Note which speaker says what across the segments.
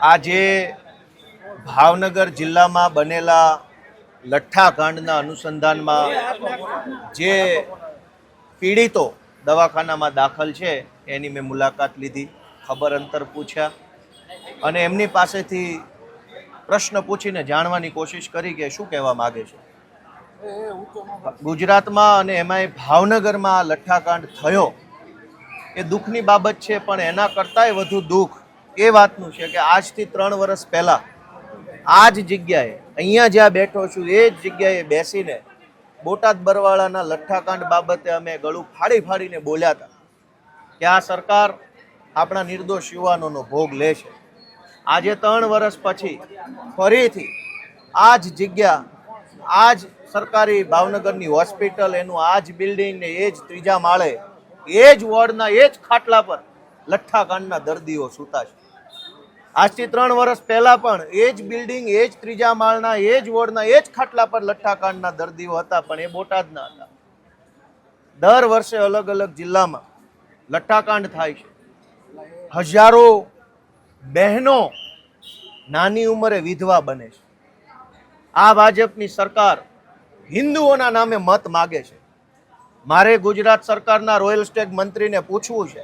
Speaker 1: આજે ભાવનગર જિલ્લામાં બનેલા લઠ્ઠાકાંડના અનુસંધાનમાં જે પીડિતો દવાખાનામાં દાખલ છે એની મેં મુલાકાત લીધી, ખબર અંતર પૂછ્યા અને એમની પાસેથી પ્રશ્ન પૂછીને જાણવાની કોશિશ કરી કે શું કહેવા માગે છે. ગુજરાતમાં અને એમાંય ભાવનગરમાં લઠ્ઠાકાંડ થયો એ દુઃખની બાબત છે, પણ એના કરતાંય વધુ દુઃખ એ વાતનું છે કે આજથી 3 વર્ષ પહેલાં આ જ જગ્યાએ અહીંયા જ્યાં બેઠો છું એ જ જગ્યાએ બેસીને બોટાદ બરવાળાના લઠ્ઠાકાંડ બાબતે અમે ગળું ફાડી ફાડીને બોલ્યા હતા કે આ સરકાર આપણા નિર્દોષ યુવાનોનો ભોગ લે છે. આજે 3 વર્ષ પછી ફરીથી આ જ જગ્યા, આ જ સરકારી ભાવનગરની હોસ્પિટલ, એનું આ જ બિલ્ડિંગ ને એ જ 3જા માળે એ જ વોર્ડના એ જ ખાટલા પર લઠ્ઠાકાંડના દર્દીઓ સૂતા છે. આજથી 3 વર્ષ પહેલા પણ એ જ બિલ્ડિંગ, એ જ 3જા માળના એ જ વોર્ડના એ જ ખાટલા પર લઠ્ઠાકાંડના દર્દીઓ હતા, પણ એ બોટાદના હતા. દર વર્ષે અલગ અલગ જિલ્લામાં લઠ્ઠાકાંડ થાય છે. હજારો બહેનો નાની ઉંમરે વિધવા બને છે. આ ભાજપની સરકાર હિન્દુઓના નામે મત માગે છે. મારે ગુજરાત સરકારના રોયલ સ્ટેગ મંત્રીને પૂછવું છે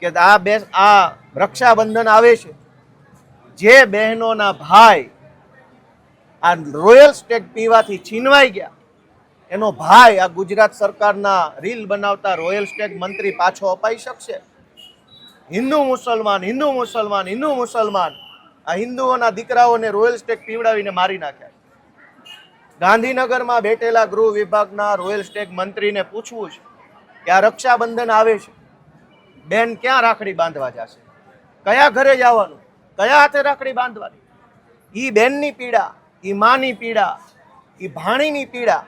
Speaker 1: કે આ રક્ષાબંધન આવે છે, જે બહેનોના ભાઈ આ રોયલ સ્ટેગ પીવાથી છીનવાઈ ગયા, એનો ભાઈ આ ગુજરાત સરકારના રીલ બનાવતા રોયલ સ્ટેગ મંત્રી પાછો અપાઈ શકશે? હિન્દુ મુસલમાન, હિન્દુ મુસલમાન, હિન્દુ મુસલમાન, આ હિન્દુઓના દીકરાઓને રોયલ સ્ટેગ પીવડાવીને મારી નાખ્યા. ગાંધીનગરમાં બેઠેલા ગૃહ વિભાગના રોયલ સ્ટેગ મંત્રીને પૂછવું છે કે આ રક્ષાબંધન આવે છે, બેન ક્યાં રાખડી બાંધવા જશે? કયા ઘરે જવાનું? કયા હાથે રાખડી બાંધવાની? ઈ બેનની પીડા, ઈ માની પીડા, ઈ ભાણીની પીડા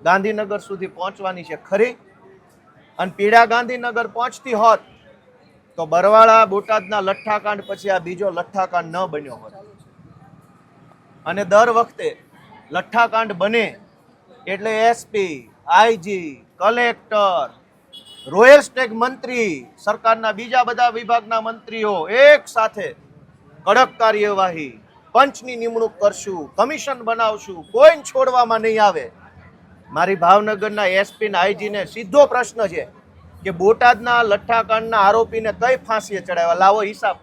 Speaker 1: ગાંધીનગર સુધી પહોંચવાની છે ખરી? અને પીડા ગાંધીનગર પહોંચતી હોત તો બરવાળા બોટાદના લઠ્ઠાકાંડ પછી આ બીજો લઠ્ઠાકાંડ ન બન્યો હોત. અને દર વખતે લઠ્ઠાકાંડ બને એટલે SP, IG, collector, royal Stag મંત્રી, સરકારના બીજા બધા વિભાગના મંત્રીઓ એક સાથે કડક કાર્યવાહી, પંચની નિમણૂક કરશું, કમિશન બનાવશું, કોઈને છોડવામાં નહીં આવે. મારી ભાવનગરના એસપી ને આઈજીને સીધો પ્રશ્ન છે કે બોટાદના લઠ્ઠાકાંડના આરોપીને કઈ ફાંસીએ ચડાવ્યા? લાવો હિસાબ.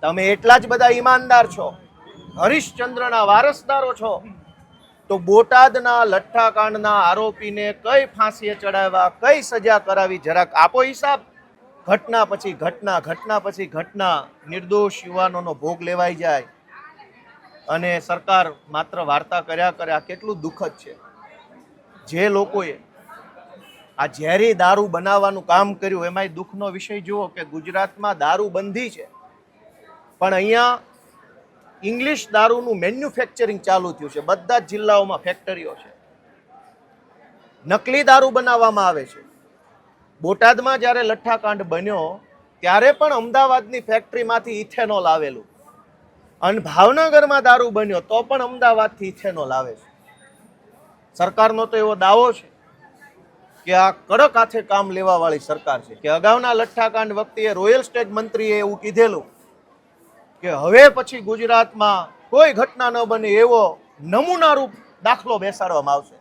Speaker 1: તમે એટલા જ બધા ઈમાનદાર છો, હરિશ્ચંદ્રના વારસદારો છો, તો બોટાદના લઠ્ઠાકાંડના આરોપીને કઈ ફાંસીએ ચડાવ્યા, કઈ સજા કરાવી, જરાક આપો હિસાબ. ઘટના પછી ઘટના, ઘટના પછી ઘટના, નિર્દોષ યુવાનોનો ભોગ લેવાઈ જાય અને સરકાર માત્ર વાર્તા કર્યા કરે. આ કેટલું દુઃખદ છે. જે લોકોએ આ ઝેરી દારૂ બનાવવાનું કામ કર્યું, એમાંય દુઃખનો વિષય જુઓ કે ગુજરાતમાં દારૂ બંધી છે, પણ અહીંયા ઇંગ્લિશ દારૂનું મેન્યુફેક્ચરિંગ ચાલુ થયું છે. બધા જ જિલ્લાઓમાં ફેક્ટરીઓ છે, નકલી દારૂ બનાવવામાં આવે છે. બોટાદમાં જ્યારે લઠ્ઠાકાંડ બન્યો ત્યારે પણ અમદાવાદની ફેક્ટરીમાંથી ઇથેનોલ આવેલું, અને ભાવનગરમાં દારૂ બન્યો તો પણ અમદાવાદથી ઇથેનોલ આવે છે. સરકારનો તો એવો દાવો છે કે આ કડક હાથે કામ લેવા વાળી સરકાર છે કે અગાઉના લઠ્ઠાકાંડ વખતે રોયલ સ્ટેગ મંત્રીએ એવું કીધેલું કે હવે પછી ગુજરાતમાં કોઈ ઘટના ન બને એવો નમૂનારૂપ દાખલો બેસાડવામાં આવશે.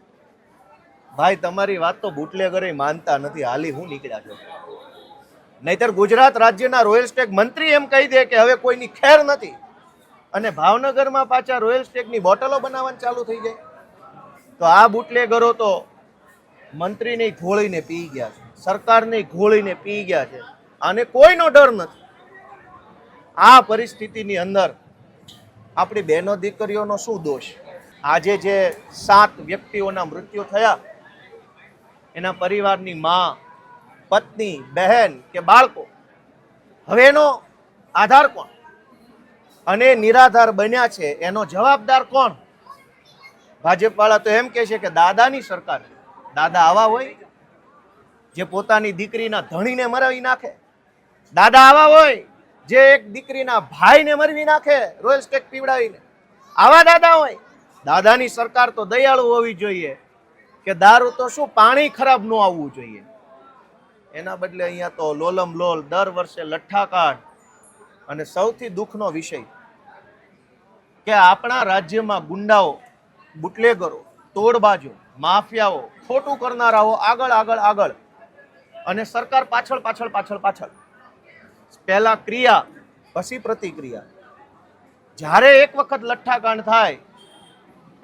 Speaker 1: ભાઈ, તમારી વાત તો બુટલેગરે માનતા નથી, હાલી હું નીકળ્યા છો. નહીતર ગુજરાત રાજ્યના રોયલ સ્ટેગ મંત્રી એમ કહી દે કે હવે કોઈની ખેર નથી, અને ભાવનગરમાં પાછા રોયલ સ્ટેગની બોટલો બનાવવાનું ચાલુ થઈ જાય, તો આ બુટલેગરો તો મંત્રીને ઘોળીને પી ગયા છે, સરકારને ઘોળીને પી ગયા છે, અને કોઈનો ડર નથી. આ પરિસ્થિતિની અંદર આપણી બહેનો દીકરીઓનો શું દોષ? આજે જે 7 વ્યક્તિઓના મૃત્યુ થયા, એના પરિવારની માં, પત્ની, બહેન કે બાળકો, હવે એનો આધાર કોણ? અને નિરાધાર બન્યા છે એનો જવાબદાર કોણ? ભાજપવાળા તો એમ કહે છે કે દાદાની સરકાર છે. દાદા આવા હોય જે પોતાની દીકરીના ધણીને મરાવી નાખે? દાદા આવા હોય જે એક દીકરીના ભાઈને મરવી નાખે રોયલ સ્ટેગ પીવડાવીને? આવા દાદા હોય? દાદાની સરકાર તો દયાળુ હોવી જોઈએ કે દારૂ તો શું, પાણી ખરાબ ન આવવું જોઈએ. એના બદલે અહીંયા તો લોલમ લોલ દર વર્ષે લઠ્ઠાકાંડ, અને સૌથી દુઃખનો વિષય કે આપણા રાજ્યમાં ગુંડાઓ, બુટલેગરો, તોડબાજો, માફિયાઓ, ખોટું કરનારાઓ આગળ આગળ આગળ અને સરકાર પાછળ પાછળ પાછળ પાછળ. પહેલા ક્રિયા પછી પ્રતિક્રિયા. જ્યારે એક વખત લઠ્ઠાકાંડ થાય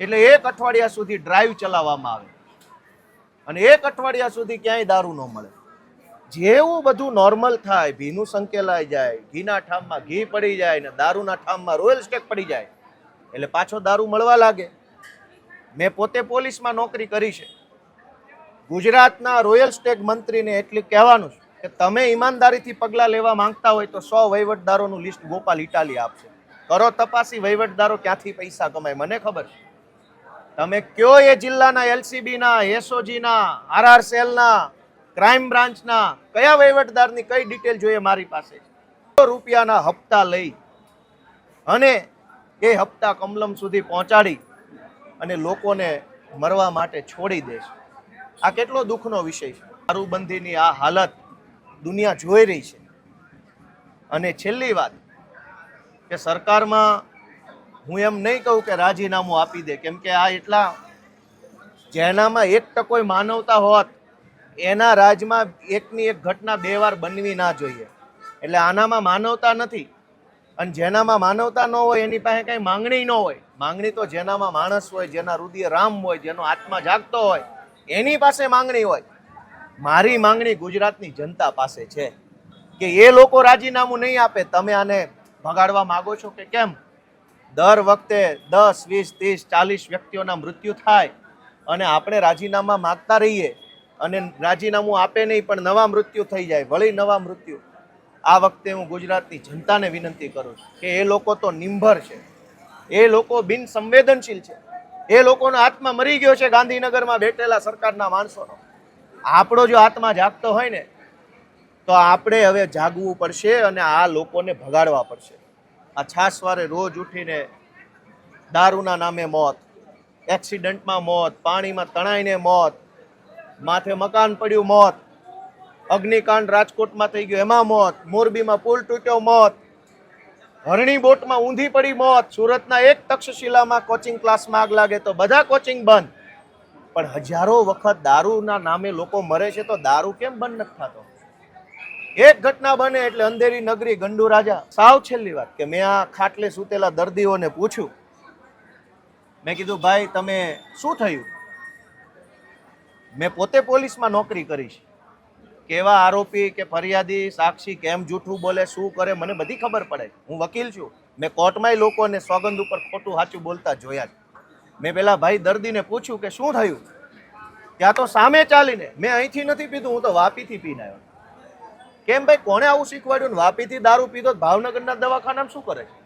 Speaker 1: એટલે 1 અઠવાડિયા સુધી ડ્રાઈવ ચલાવવામાં આવે અને 1 અઠવાડિયા સુધી ક્યાંય દારૂ ન મળે. જેવું બધું નોર્મલ થાય, ભીનું સંકેલાઈ જાય, ઘીના ઠામમાં ઘી પડી જાય ને દારૂના ઠામમાં રોયલ સ્ટેક પડી જાય એટલે પાછો દારૂ મળવા લાગે. મેં પોતે પોલીસમાં નોકરી કરી છે. ગુજરાતના રોયલ સ્ટેક મંત્રીને એટલું કહેવાનું છે કે તમે ઈમાનદારીથી પગલાં લેવા માંગતા હોય તો 100 વહીવટદારોનું લિસ્ટ ગોપાલ ઇટાલી આપશે. કરો તપાસી, વહીવટદારો ક્યાંથી પૈસા કમાય મને ખબર છે. તમે કયો એ જિલ્લાના એલસીબીના, એસઓજીના, આરઆર સેલના, ક્રાઇમ બ્રાન્ચના કયા વહીવટદારની કઈ ડિટેલ જોઈએ મારી પાસે. રૂપિયાના હપ્તા લઈ અને એ હપ્તા કમલમ સુધી પહોંચાડી અને લોકોને મરવા માટે છોડી દે છે. આ કેટલો દુઃખનો વિષય છે. દારૂબંધીની આ હાલત દુનિયા જોઈ રહી છે. અને છેલ્લી વાત કે સરકારમાં હું એમ નહીં કહું કે રાજીનામું આપી દે, કેમ કે આ એટલા જેનામાં 1% માનવતા હોત એના રાજમાં એકની એક ઘટના 2 વાર બનવી ના જોઈએ. એટલે આનામાં માનવતા નથી. અને જેનામાં માનવતા ન હોય એની પાસે કઈ માંગણી ન હોય. માંગણી તો જેનામાં માણસ હોય, જેના હૃદય રામ હોય, જેનો આત્મા જાગતો હોય એની પાસે માંગણી હોય. મારી માંગણી ગુજરાતની જનતા પાસે છે કે એ લોકો રાજીનામું નહીં આપે. તમે આને ભગાડવા માંગો છો કે કેમ? દર વખતે 10, 20, 30, 40 વ્યક્તિઓના મૃત્યુ થાય અને આપણે રાજીનામા માંગતા રહીએ અને રાજીનામું આપે નહીં પણ નવા મૃત્યુ થઈ જાય, વળી નવા મૃત્યુ. આ વખતે હું ગુજરાતની જનતાને વિનંતી કરું છું કે એ લોકો તો નિંભર છે, એ લોકો બિન સંવેદનશીલ છે, એ લોકોનો આત્મા મરી ગયો છે ગાંધીનગરમાં બેઠેલા સરકારના માણસોનો. આપણો જો આત્મા જાગતો હોય ને તો આપણે હવે જાગવું પડશે અને આ લોકોને ભગાડવા પડશે. આ છાસવારે રોજ ઉઠીને દારૂના નામે મોત, એક્સિડન્ટમાં મોત, પાણીમાં તણાઈને મોત, માથે મકાન પડ્યું મોત, અગ્નિકાંડ રાજકોટમાં થઈ ગયો એમાં મોત, મોરબીમાં પુલ તૂટ્યો મોત, હરણી બોટમાં ઊંધી પડી મોત, સુરતના એક તક્ષશિલામાં કોચિંગ ક્લાસમાં આગ લાગે તો બધા કોચિંગ બંધ. પણ હજારો વખત દારૂના નામે લોકો મરે છે તો દારૂ કેમ બંધ નથી થતો? એક ઘટના બને એટલે અંધેરી નગરી, ગંડુ રાજા. સાવ છેલ્લી વાત કે મેં આ ખાટલે સૂતેલા દર્દીઓને પૂછ્યું, મેં કીધું ભાઈ તમે શું થયું? મેં પોતે પોલીસમાં નોકરી કરી છે. કેવા આરોપી કે ફરિયાદી, સાક્ષી કેમ જૂઠું બોલે, શું કરે મને બધી ખબર પડે. હું વકીલ છું. મેં કોર્ટમાંય લોકોને સોગંદ ઉપર ખોટું સાચું બોલતા જોયા છે. મેં પેલા ભાઈ દર્દીને પૂછ્યું કે શું થયું? ત્યાં તો સામે ચાલીને, મેં અહીંથી નથી પીધું, હું તો વાપીથી પીને આવ્યો. કેમ ભાઈ, કોણે આવું શીખવાડ્યું? ને વાપીથી દારૂ પીધો ભાવનગરના દવાખાનામાં શું કરે છે?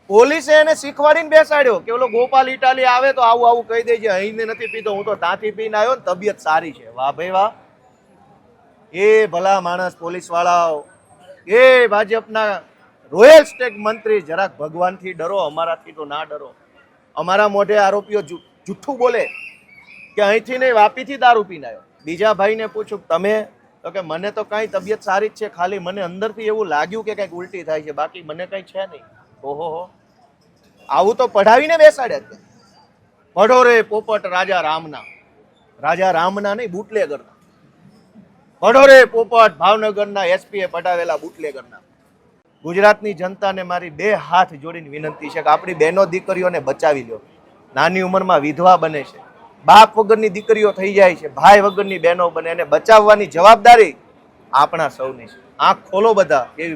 Speaker 1: પોલીસે એને શીખવાડીને બેસાડ્યો કે ઓલો ગોપાલ ઇટાલી આવે તો આવું આવું કહી દેજે, અહીં નથી પીધો, હું તો ત્યાંથી પીને આવ્યો ને તબિયત સારી છે. વાહ ભાઈ વાહ. એ ભલા માણસ પોલીસ વાળાઓ, એ ભાજપના રોયલ સ્ટેક મંત્રી, જરાક ભગવાનથી ડરો, અમારાથી તો ના ડરો. અમારા મોઢે આરોપીઓ જુઠ્ઠું બોલે કે અહીંથી નહીં વાપીથી દારૂ પીને આવ્યો. બીજા ભાઈને પૂછું તમે, તો કે મને તો કાંઈ તબિયત સારી જ છે, ખાલી મને અંદરથી એવું લાગ્યું કે કંઈક ઉલટી થાય છે, બાકી મને કંઈ છે નહીં. ઓહો, આવું તો પઢાવીને બેસાડ્યા છે. પઢો રે પોપટ રાજા રામના, રાજા રામના નહીં બુટલેગરના. પઢો રે પોપટ ભાવનગરના એસપીએ પઢાવેલા બુટલેગરના. ગુજરાતની જનતાને મારી 2 હાથ જોડીને વિનંતી છે કે આપણી બહેનો દીકરીઓને બચાવી લો. નાની ઉંમરમાં વિધવા બને છે, બાપ વગરની દીકરીઓ થઈ જાય છે, ભાઈ વગરની બહેનો બને, એને બચાવવાની જવાબદારી આપણા સૌની છે. આંખ ખોલો બધા એવી